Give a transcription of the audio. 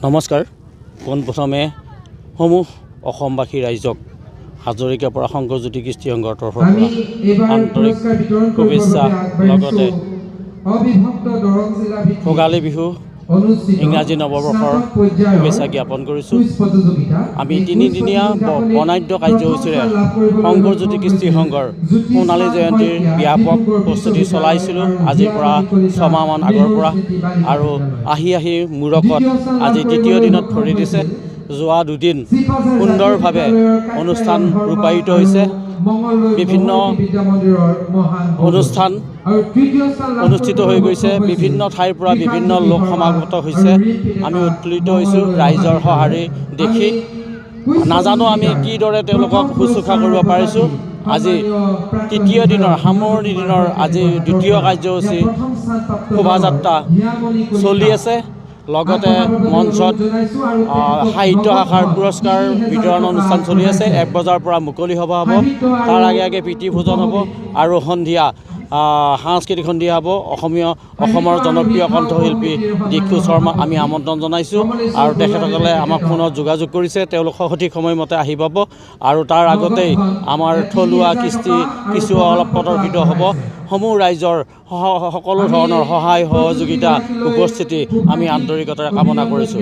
নমস্কাৰ। পোনপ্ৰথমে সমূহ অসমবাসী ৰাইজক হাজৰিকাৰ পৰা শংকৰজ্যোতি কৃষ্টি সংঘৰ তৰফৰ পৰা আন্তৰিক শুভেচ্ছা, লগতে ভোগালী বিহু ইংৰাজী নৱবৰ্ষৰ শুভেচ্ছা জ্ঞাপন কৰিছোঁ। আমি তিনিদিনীয়া বৰ্ণাঢ্য কাৰ্যসূচীৰে শংকৰজ্যোতি কৃষ্টি সংঘৰ সোণালী জয়ন্তীৰ ব্যাপক প্ৰস্তুতি চলাইছিলোঁ আজিৰ পৰা 6 মাহমান আগৰ পৰা, আৰু আহি মূৰকত আজি দ্বিতীয় দিনত ভৰি দিছে। যোৱা দুদিন সুন্দৰভাৱে অনুষ্ঠান ৰূপায়িত হৈছে। বিভিন্ন অনুষ্ঠান অনুষ্ঠিত হৈ গৈছে, বিভিন্ন ঠাইৰ পৰা বিভিন্ন লোক সমাগত হৈছে। আমি উৎফুল্লিত হৈছোঁ ৰাইজৰ সঁহাৰি দেখি। নাজানো আমি কিদৰে তেওঁলোকক শুশ্ৰূষা কৰিব পাৰিছোঁ। আজি তৃতীয় দিনৰ সামৰণি দিনৰ আজি দ্বিতীয় কাৰ্যসূচী শোভাযাত্ৰা চলি আছে। লগতে মঞ্চত সাহিত্য শাখাৰ পুৰস্কাৰ বিতৰণ অনুষ্ঠান চলি আছে। 1 বজাৰ পৰা মুকলি সভা হ'ব, তাৰ আগে প্ৰীতি ভোজন হ'ব, আৰু সন্ধিয়া সাংস্কৃতিক সন্ধিয়া হ'ব। অসমৰ জনপ্ৰিয় কণ্ঠশিল্পী দীক্ষু শৰ্মাক আমি আমন্ত্ৰণ জনাইছোঁ, আৰু তেখেতসকলে আমাক ফোনত যোগাযোগ কৰিছে। তেওঁলোক সঠিক সময়মতে আহি পাব, আৰু তাৰ আগতেই আমাৰ থলুৱা কৃষ্টি কিছু অলপ প্ৰদৰ্শিত হ'ব। সমূহ ৰাইজৰ সকলো ধৰণৰ সহায় সহযোগিতা উপস্থিতি আমি আন্তৰিকতাৰে কামনা কৰিছোঁ।